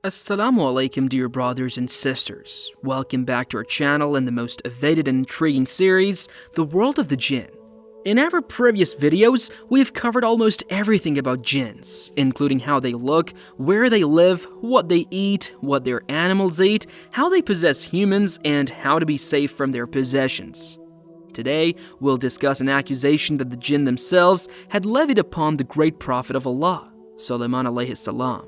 Assalamu Alaikum, dear brothers and sisters. Welcome back to our channel and the most evaded and intriguing series, The World of the Jinn. In our previous videos, we've covered almost everything about jinns, including how they look, where they live, what they eat, what their animals eat, how they possess humans, and how to be safe from their possessions. Today, we'll discuss an accusation that the jinn themselves had levied upon the great Prophet of Allah, Suleman alayhi salam.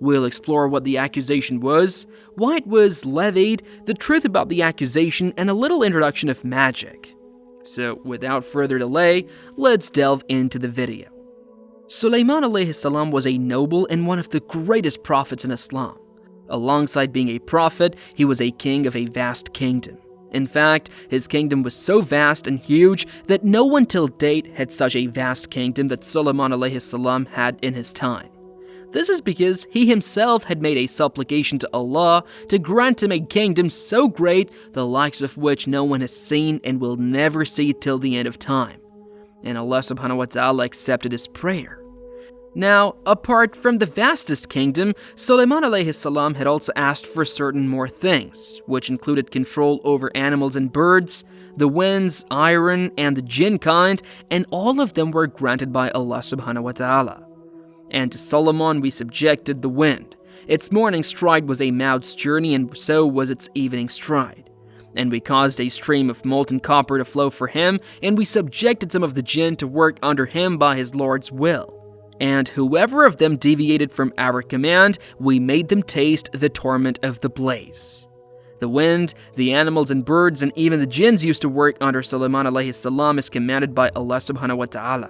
We'll explore what the accusation was, why it was levied, the truth about the accusation, and a little introduction of magic. So, without further delay, let's delve into the video. Suleman alayhi salam was a noble and one of the greatest prophets in Islam. Alongside being a prophet, he was a king of a vast kingdom. In fact, his kingdom was so vast and huge that no one till date had such a vast kingdom that Suleman alayhi salam had in his time. This is because he himself had made a supplication to Allah to grant him a kingdom so great, the likes of which no one has seen and will never see till the end of time. And Allah subhanahu wa ta'ala accepted his prayer. Now, apart from the vastest kingdom, Suleman alayhi salam had also asked for certain more things, which included control over animals and birds, the winds, iron, and the jinn kind, and all of them were granted by Allah subhanahu wa ta'ala. And to Solomon we subjected the wind. Its morning stride was a mouth's journey, and so was its evening stride. And we caused a stream of molten copper to flow for him, and we subjected some of the jinn to work under him by his Lord's will. And whoever of them deviated from our command, we made them taste the torment of the blaze. The wind, the animals and birds, and even the jinns used to work under Suleman alayhi salam as commanded by Allah subhanahu wa ta'ala.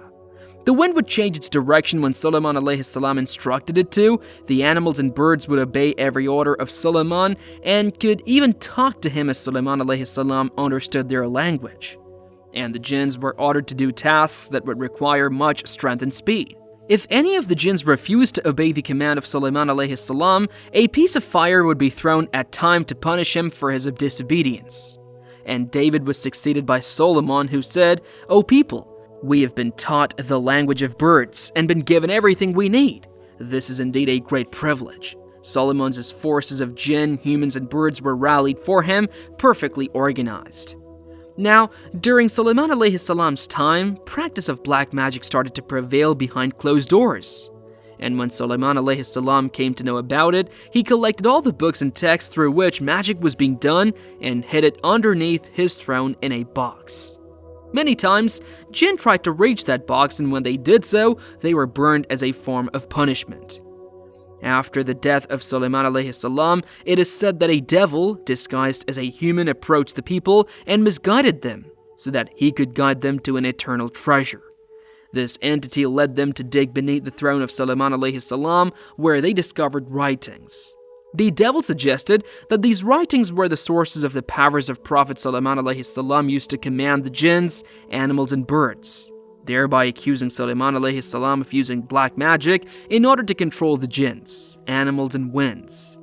The wind would change its direction when Suleman alayhi salam instructed it to, the animals and birds would obey every order of Suleman, and could even talk to him as Suleman alayhi salam understood their language. And the jinns were ordered to do tasks that would require much strength and speed. If any of the jinns refused to obey the command of Suleman alayhi salam, a piece of fire would be thrown at time to punish him for his disobedience. And David was succeeded by Solomon, who said, "O people, we have been taught the language of birds and been given everything we need. This is indeed a great privilege." Solomon's forces of jinn, humans, and birds were rallied for him, perfectly organized. Now, during Suleman alayhi salam's time, practice of black magic started to prevail behind closed doors. And when Suleman alayhi salam came to know about it, he collected all the books and texts through which magic was being done and hid it underneath his throne in a box. Many times, jinn tried to reach that box, and when they did so, they were burned as a form of punishment. After the death of Suleman alayhi salam, it is said that a devil, disguised as a human, approached the people and misguided them, so that he could guide them to an eternal treasure. This entity led them to dig beneath the throne of Suleman alayhi salam, where they discovered writings. The devil suggested that these writings were the sources of the powers of Prophet Suleman alayhi salam used to command the jinns, animals, and birds, thereby accusing Suleman alayhi salam of using black magic in order to control the jinns, animals, and winds.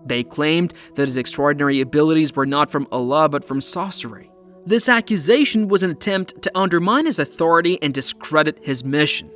They claimed that his extraordinary abilities were not from Allah but from sorcery. This accusation was an attempt to undermine his authority and discredit his mission.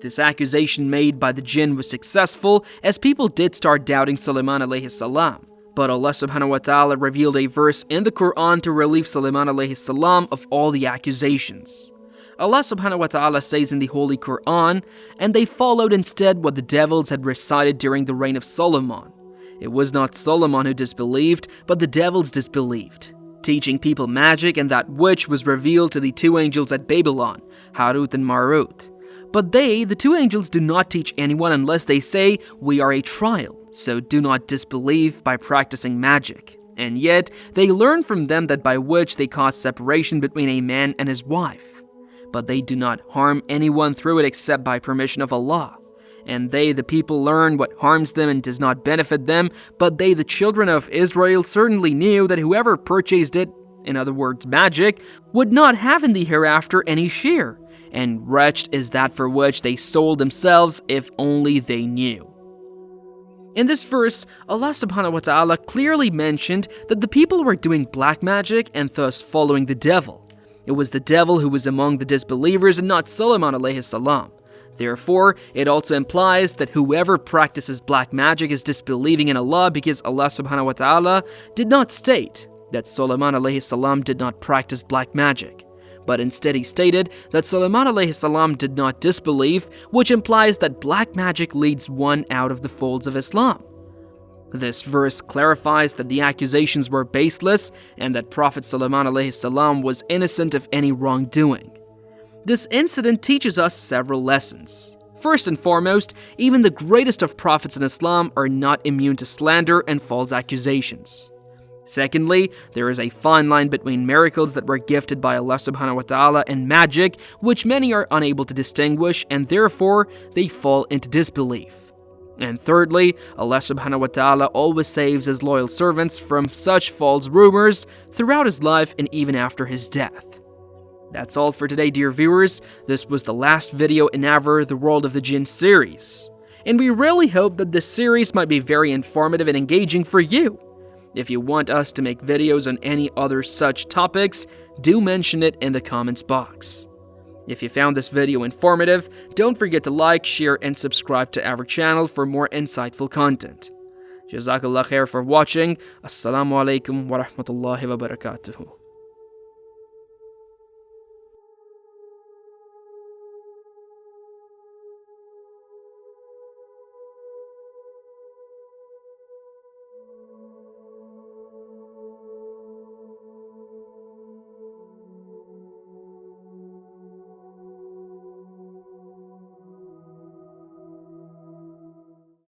This accusation made by the jinn was successful, as people did start doubting Suleman alayhi salam. But Allah subhanahu wa ta'ala revealed a verse in the Quran to relieve Suleman alayhi salam of all the accusations. Allah subhanahu wa ta'ala says in the Holy Quran, "And they followed instead what the devils had recited during the reign of Solomon. It was not Solomon who disbelieved, but the devils disbelieved, teaching people magic and that which was revealed to the two angels at Babylon, Harut and Marut. But they, the two angels, do not teach anyone unless they say, 'We are a trial,' so do not disbelieve by practicing magic. And yet, they learn from them that by which they cause separation between a man and his wife. But they do not harm anyone through it except by permission of Allah. And they, the people, learn what harms them and does not benefit them, but they, the children of Israel, certainly knew that whoever purchased it, in other words, magic, would not have in the hereafter any share. And wretched is that for which they sold themselves, if only they knew." In this verse, Allah subhanahu wa ta'ala clearly mentioned that the people were doing black magic and thus following the devil. It was the devil who was among the disbelievers and not Suleman alayhi salam. Therefore, it also implies that whoever practices black magic is disbelieving in Allah, because Allah subhanahu wa ta'ala did not state that Suleman alayhi salam did not practice black magic, but instead he stated that Suleman alayhi salam did not disbelieve, which implies that black magic leads one out of the folds of Islam. This verse clarifies that the accusations were baseless and that Prophet Suleman alayhi salam was innocent of any wrongdoing. This incident teaches us several lessons. First and foremost, even the greatest of prophets in Islam are not immune to slander and false accusations. Secondly, there is a fine line between miracles that were gifted by Allah subhanahu wa ta'ala and magic, which many are unable to distinguish, and therefore they fall into disbelief. And thirdly, Allah subhanahu wa ta'ala always saves his loyal servants from such false rumors throughout his life and even after his death. That's all for today, dear viewers. This was the last video in our The World of the Jinn series. And we really hope that this series might be very informative and engaging for you. If you want us to make videos on any other such topics, do mention it in the comments box. If you found this video informative, don't forget to like, share, and subscribe to our channel for more insightful content. JazakAllah Khair for watching. Assalamu Alaikum wa rahmatullahi wa barakatuhu.